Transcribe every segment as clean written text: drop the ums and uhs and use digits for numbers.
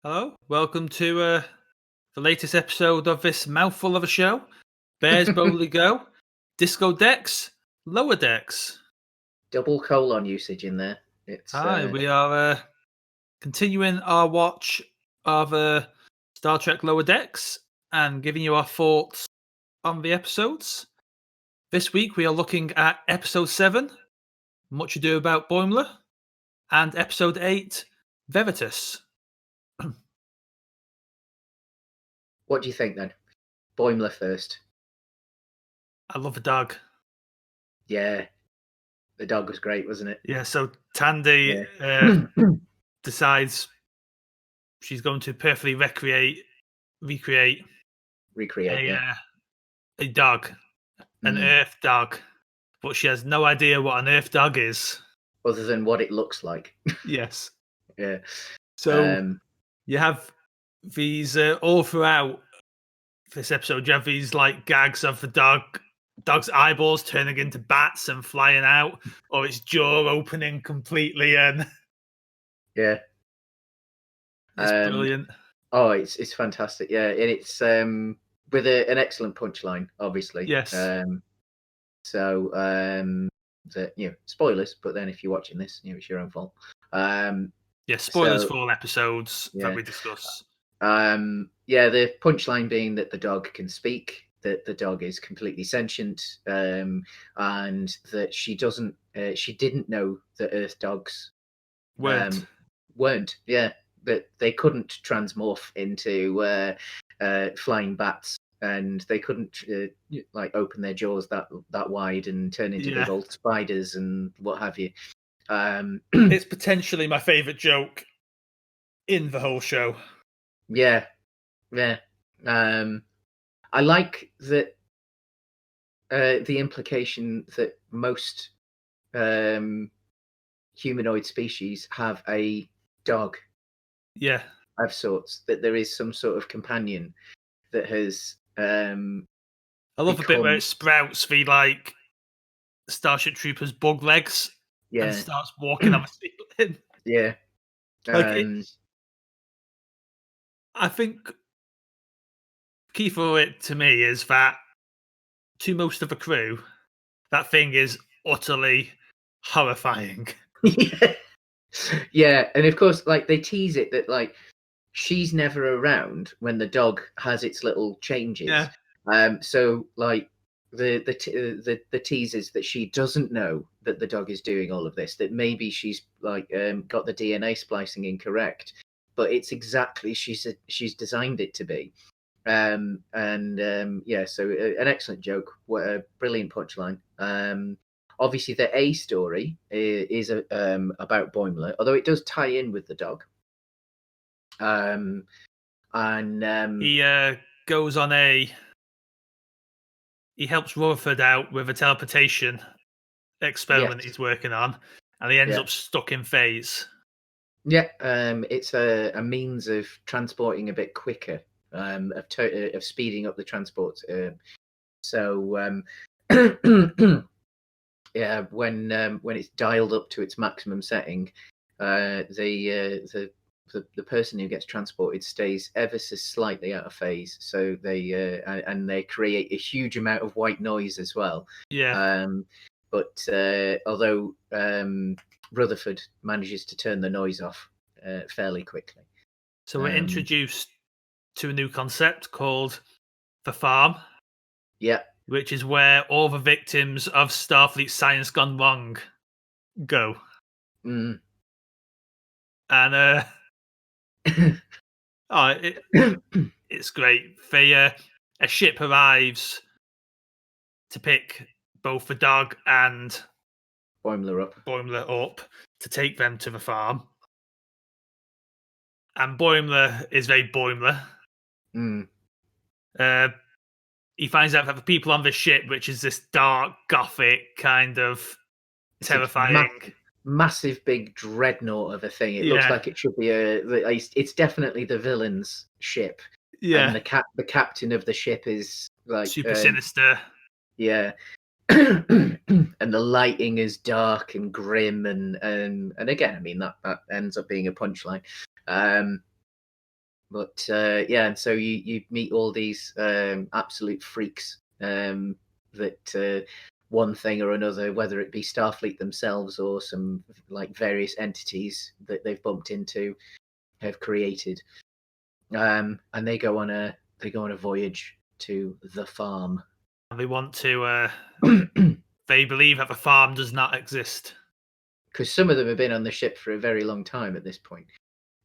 Hello, welcome to the latest episode of this mouthful of a show. Bears boldly go, Disco Decks, Lower Decks. Double colon usage in there. It's Hi, we are continuing our watch of Star Trek Lower Decks and giving you our thoughts on the episodes. This week we are looking at episode 7, Much Ado About Boimler, and episode 8, Veritas. What do you think then? Boimler first. I love the dog. Yeah, the dog was great, wasn't it? Yeah, so Tandy decides she's going to perfectly recreate a dog, an Earth dog, but she has no idea what an Earth dog is. Other than what it looks like. Yes. Yeah. So you have these all throughout this episode. You have these like gags of the dog's eyeballs turning into bats and flying out, or its jaw opening completely, and yeah, it's brilliant. Oh, it's fantastic. Yeah, and it's with an excellent punchline, obviously. Yes. Spoilers, but then if you're watching this, it's your own fault. Spoilers for all episodes that we discuss. The punchline being that the dog can speak, that the dog is completely sentient, and that she didn't know that Earth dogs weren't. Yeah, but they couldn't transmorph into flying bats, and they couldn't open their jaws that wide and turn into big old spiders and what have you. It's potentially my favorite joke in the whole show. Yeah. I like that the implication that most humanoid species have a dog. Yeah. Of sorts, that there is some sort of companion that has. I love the bit where it sprouts the like Starship Troopers bug legs and starts walking on the ceiling. Yeah. I think key for it to me is that to most of the crew, that thing is utterly horrifying. Yeah, and of course, like they tease it that like she's never around when the dog has its little changes. Yeah. So like the tease is that she doesn't know that the dog is doing all of this. That maybe she's like got the DNA splicing incorrect, but it's exactly she's designed it to be. So an excellent joke, what a brilliant punchline. Obviously, the A story is about Boimler, although it does tie in with the dog. He goes on he helps Rutherford out with a teleportation experiment he's working on, and he ends up stuck in phase. Yeah, it's a means of transporting a bit quicker, of speeding up the transport. Yeah, when it's dialed up to its maximum setting, the person who gets transported stays ever so slightly out of phase. So they create a huge amount of white noise as well. Yeah. But although Rutherford manages to turn the noise off fairly quickly. So we're introduced to a new concept called the Farm. Yeah. Which is where all the victims of Starfleet science gone wrong go. Mm. And it's great. A ship arrives to pick both the dog and Boimler up to take them to the farm. And Boimler is very Boimler. Mm. He finds out that the people on this ship, which is this dark, gothic kind of terrifying, massive, big dreadnought of a thing. It looks like it should be it's definitely the villain's ship. Yeah, and the captain of the ship is like super sinister. Yeah. And the lighting is dark and grim, and again, I mean that ends up being a punchline. But yeah, and so you meet all these absolute freaks that one thing or another, whether it be Starfleet themselves or some like various entities that they've bumped into, have created. And they go on a voyage to the farm. And they want to. They believe that the farm does not exist. Because some of them have been on the ship for a very long time at this point.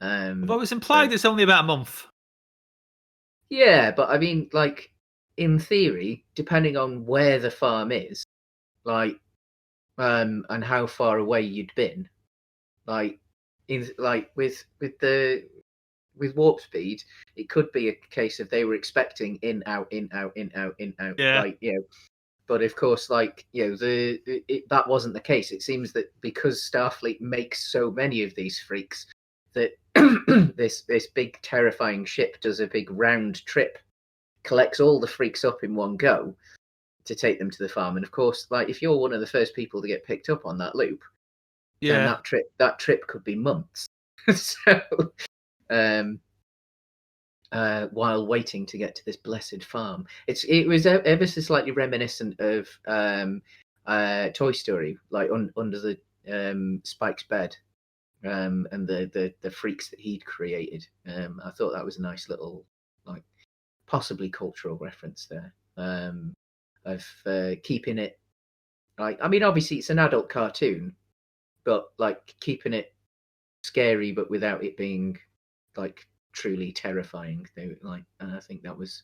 Although it's implied so- it's only about a month. Yeah, but I mean, like, in theory, depending on where the farm is, like, and how far away you'd been, like, with warp speed, it could be a case of they were expecting in out, in out, in out, in out, Yeah. like, you know. But of course, like, you know, that wasn't the case. It seems that because Starfleet makes so many of these freaks, that this big terrifying ship does a big round trip, collects all the freaks up in one go to take them to the farm. And of course, like, if you're one of the first people to get picked up on that loop, then that trip could be months. So while waiting to get to this blessed farm, it was ever so slightly reminiscent of Toy Story, like under the Spike's bed. And the freaks that he'd created. I thought that was a nice little, like, possibly cultural reference there, of keeping it, like, I mean, obviously it's an adult cartoon, but like keeping it scary, but without it being like truly terrifying. Like, and I think that was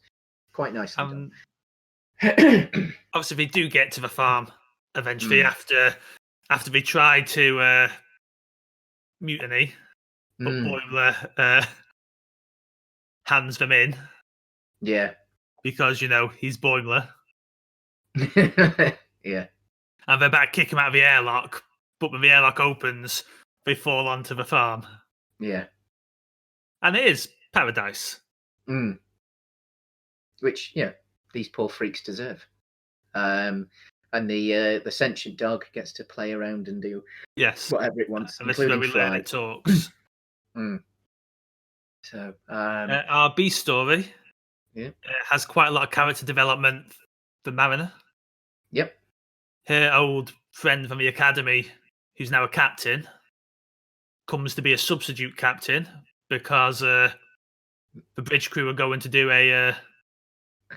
quite nicely done. Obviously, they do get to the farm eventually after they try to mutiny, but Boimler hands them in. Yeah. Because, you know, he's Boimler. Yeah. And they're about to kick him out of the airlock, but when the airlock opens, they fall onto the farm. Yeah. And it is paradise. Which, yeah, these poor freaks deserve. And the sentient dog gets to play around and do whatever it wants, and this is where we learn it talks. So our B story has quite a lot of character development for Mariner. Yep. Her old friend from the academy, who's now a captain, comes to be a substitute captain because the bridge crew are going to do a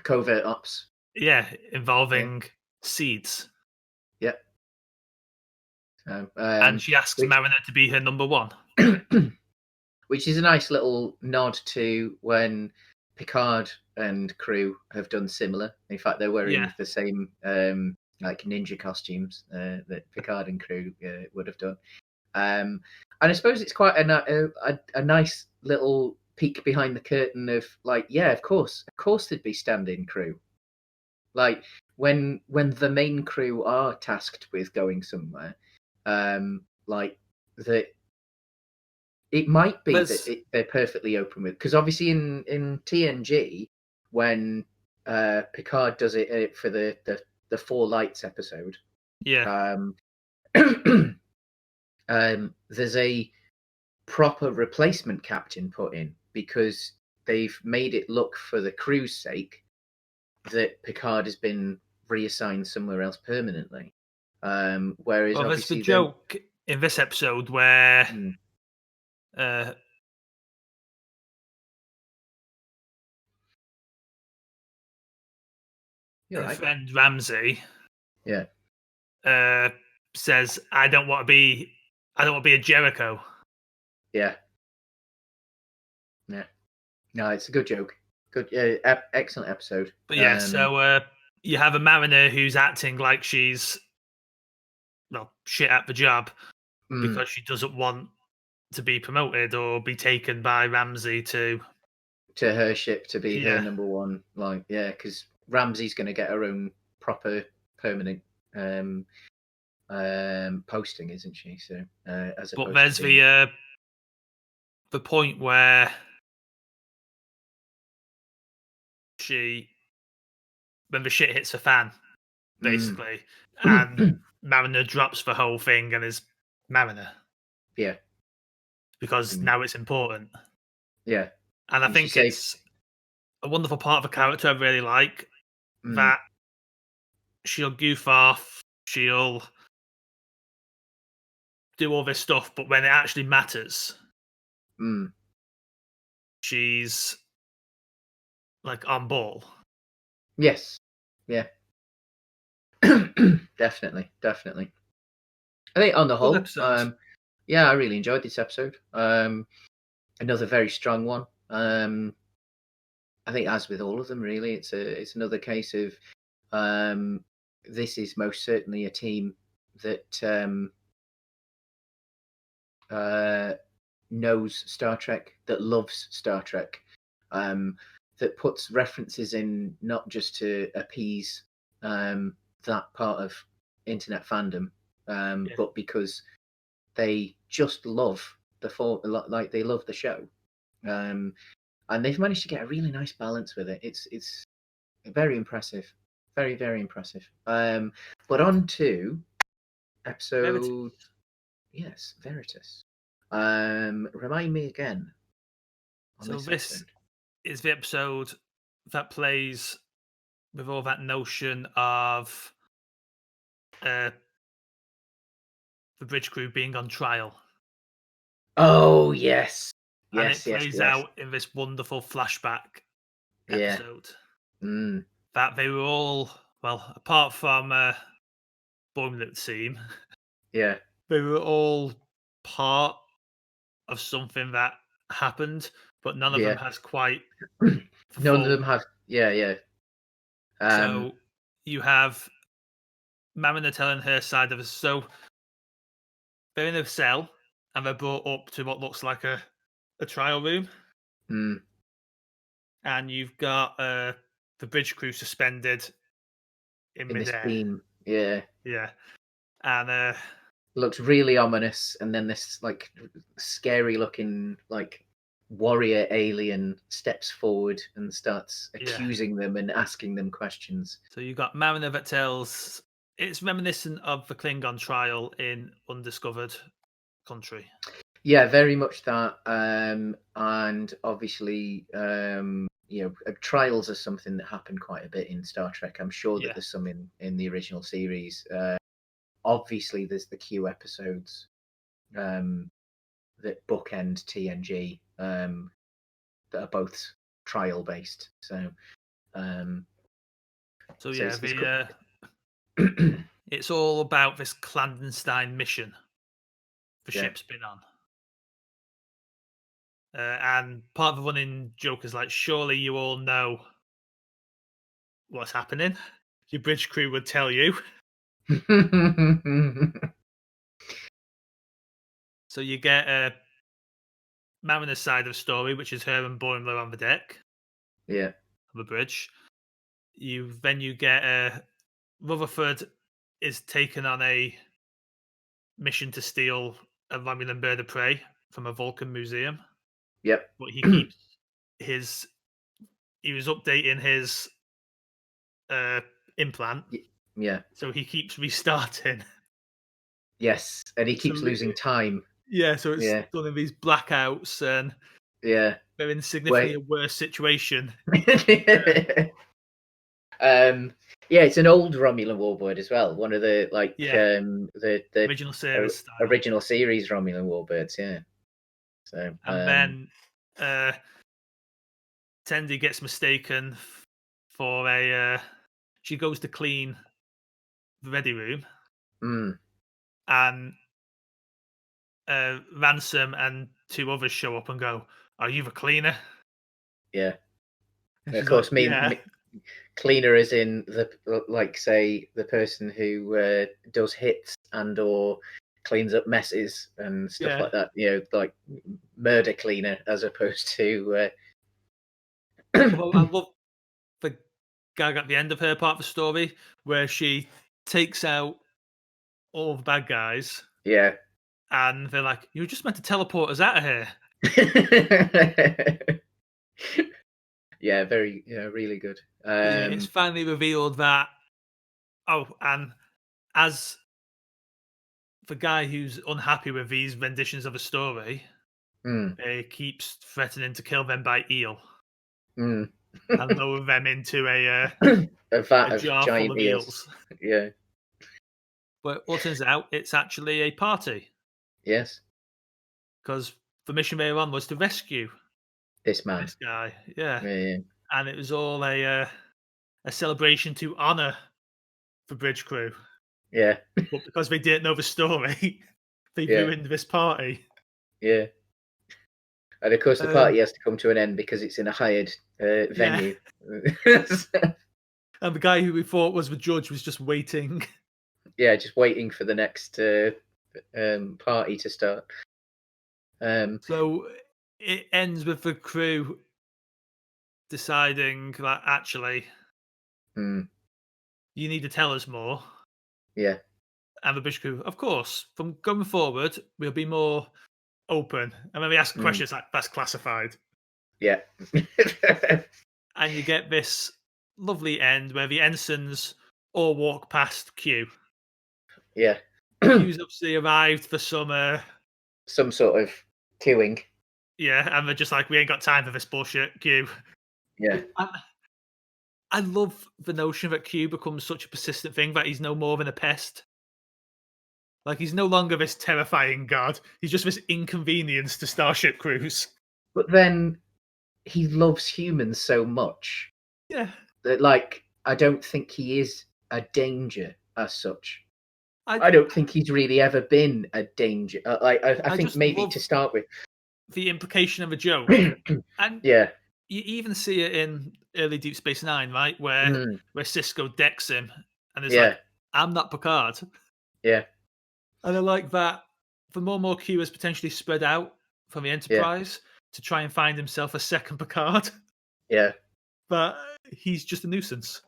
covert ops. Yeah, involving seeds. Yep. And she asks Mariner to be her number one. Which is a nice little nod to when Picard and crew have done similar. In fact, they're wearing the same like ninja costumes that Picard and crew would have done. And I suppose it's quite a nice little peek behind the curtain of, like, yeah, of course there'd be stand-in crew. Like, when the main crew are tasked with going somewhere, like, that it might be that they're perfectly open with, because obviously in TNG, when Picard does it for the Four Lights episode, there's a proper replacement captain put in, because they've made it look, for the crew's sake, that Picard has been reassigned somewhere else permanently. Whereas there's the joke in this episode where her friend Ramsey says, I don't want to be a Jericho. Yeah. No, it's a good joke. Good, excellent episode. But yeah, so you have a Mariner who's acting like she's shit at the job because she doesn't want to be promoted or be taken by Ramsey to her ship to be her number one. Like, because Ramsey's going to get her own proper permanent posting, isn't she? So, but there's the point where when the shit hits the fan, basically, and Mariner drops the whole thing and is Mariner. Yeah. Because now it's important. Yeah. And I And she think saved. it's a wonderful part of a character I really like, Mm, that she'll goof off, she'll do all this stuff, but when it actually matters, mm. she's like on ball. Yes. Yeah. Definitely. Definitely. I think on the Good whole, episode. yeah, I really enjoyed this episode. Another very strong one. I think, as with all of them, really, it's another case of this is most certainly a team that knows Star Trek, that loves Star Trek, that puts references in not just to appease that part of internet fandom, Yeah. but because they just love the form, like they love the show, and they've managed to get a really nice balance with it. It's very impressive, very very impressive. But on to Veritas. episode, yes, Veritas. Remind me again on So this this episode. is the episode that plays with all that notion of uh, the bridge crew being on trial. Oh yes, And it yes, yes, plays yes. out in this wonderful flashback Yeah. episode Mm, that they were all, well, apart from Boimler team, yeah. they were all part of something that happened, but none of them Yeah. has quite None of full. them have. Yeah, yeah. Um, So you have Mariner telling her side of it. So they're in a cell and they're brought up to what looks like a trial room, mm, and you've got the bridge crew suspended in in this midair. beam, yeah, Yeah, and looks really ominous, and then this like scary looking like warrior alien steps forward and starts yeah. accusing them and asking them questions. So you've got Mariner that tells. It's reminiscent of the Klingon trial in Undiscovered Country. Yeah, very much that. And obviously, trials are something that happen quite a bit in Star Trek. I'm sure that Yeah, there's some in the original series. Obviously, there's the Q episodes um, that bookend TNG that are both trial based. So, um, so so yeah, it's the it's all about this clandestine mission the yeah. ship's been on. And part of the running joke is like, surely you all know what's happening. Your bridge crew would tell you. So you get Mariner's side of the story, which is her and Boimler on the deck Yeah, of the bridge. You get Rutherford is taken on a mission to steal a Romulan bird of prey from a Vulcan museum, yep, but he keeps his. He was updating his uh, implant, yeah, so he keeps restarting. yes, and he So keeps losing time. yeah, so it's Yeah, done in these blackouts, and yeah. they're in significantly Wait. a worse situation. um, yeah, it's an old Romulan warbird as well. One of the Yeah, the original series style. original series Romulan warbirds. Yeah. So And then Tendi gets mistaken for a. She goes to clean the ready room, mm, and Ransom and two others show up and go, "Are you the cleaner?" yeah. And Of she's like, course, "Yeah, cleaner is in the like say the person who does hits and or cleans up messes and stuff yeah." like that. Like murder cleaner as opposed to Well, I love the gag at the end of her part of the story where she takes out all the bad guys, yeah. and they're like, "You were just meant to teleport us out of here." Yeah, very really good. But yeah, it's finally revealed that. Oh, and as the guy who's unhappy with these renditions of a story, Mm. He keeps threatening to kill them by eel Mm. and lower them into A a vat of jar full giant of eels. eels. Yeah. But what turns out, it's actually a party Yes. because the mission later on was to rescue This man. this guy. Yeah, Yeah. and it was all a celebration to honor the bridge crew. Yeah. But because they didn't know the story, they Yeah. ruined this party. Yeah. And of course, the Um, party has to come to an end because it's in a hired yeah, venue. and the guy who we thought was the judge was just waiting. Yeah, just waiting for the next party to start. So it ends with the crew deciding that actually mm, you need to tell us more. yeah. And the bridge crew, of course, from going forward, we'll be more open. And when they ask a Mm, question, it's like, that's classified. yeah. And you get this lovely end where the ensigns all walk past Q. Yeah. Q's obviously arrived for summer. Some sort of queuing. Yeah, and they're just like, we ain't got time for this bullshit, Q. Yeah. I love the notion that Q becomes such a persistent thing that he's no more than a pest. Like, he's no longer this terrifying god. He's just this inconvenience to starship crews. But then he loves humans so much Yeah. that, like, I don't think he is a danger as such. I I don't think he's really ever been a danger. I I think just maybe love to start with. the implication of a joke. And Yeah. you even see it in early Deep Space Nine, right? Where Mm, Cisco decks him and is yeah. like, I'm not Picard. Yeah. And I like that the more and more Q is potentially spread out from the Yeah. Enterprise to try and find himself a second Picard. Yeah. But he's just a nuisance.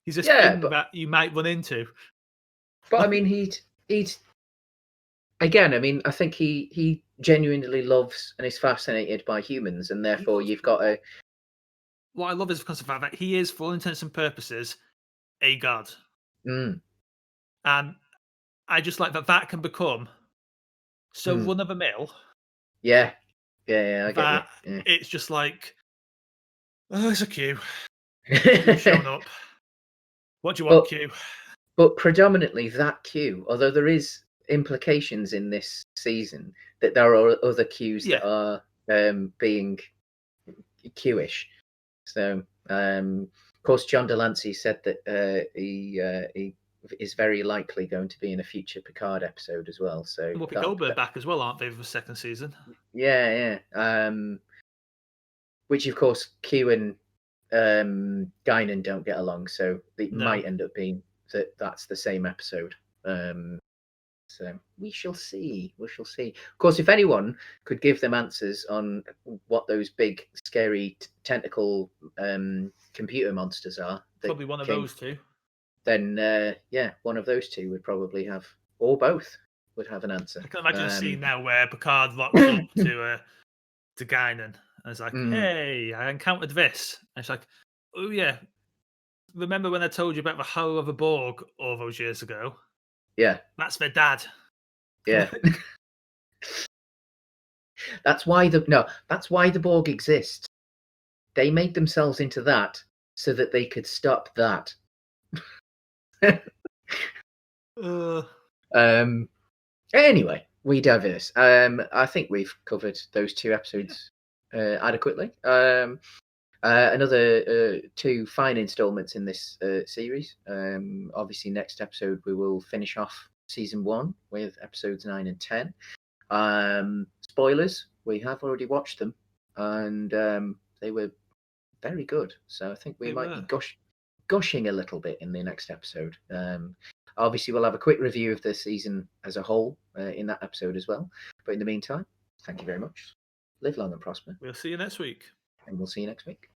He's this Yeah. thing that you might run into. But I mean, he'd again. I mean, I think he genuinely loves and is fascinated by humans, and therefore you've got a. What I love is because of the fact that he is, for all intents and purposes, a god. Mm, And I just like that that can become so mm, run of the mill yeah. Yeah. I get you. that Yeah. it's just like, oh, it's a Q. You've shown up. What do you want, but Q? but predominantly that queue, although there is implications in this season that there are other queues Yeah, that are being Q-ish. So, of course, John Delancey said that he is very likely going to be in a future Picard episode as well. So, Whoopi Goldberg back as well, aren't they, for the second season? yeah. Which, of course, Q and Guinan don't get along, so it No. might end up being that that's the same episode. So we shall see. We shall see. Of course, if anyone could give them answers on what those big, scary tentacle computer monsters are, Probably one of those two. then yeah, one of those two would probably have, or both would have an answer. I can imagine a scene now where Picard rocks up to Guinan and it's like, hey, I encountered this. And it's like, oh yeah, remember when I told you about the horror of a Borg all those years ago? Yeah, That's their dad. yeah. That's why the Borg exist. They made themselves into that so that they could stop that. Anyway, we diverse. I think we've covered those two episodes adequately. Another two fine installments in this series. Obviously, next episode we will finish off season 1 with episodes 9 and 10. Spoilers, we have already watched them, and they were very good. So I think we might be gushing a little bit in the next episode. Obviously, we'll have a quick review of the season as a whole in that episode as well. But in the meantime, thank you very much. Live long and prosper. We'll see you next week. And we'll see you next week.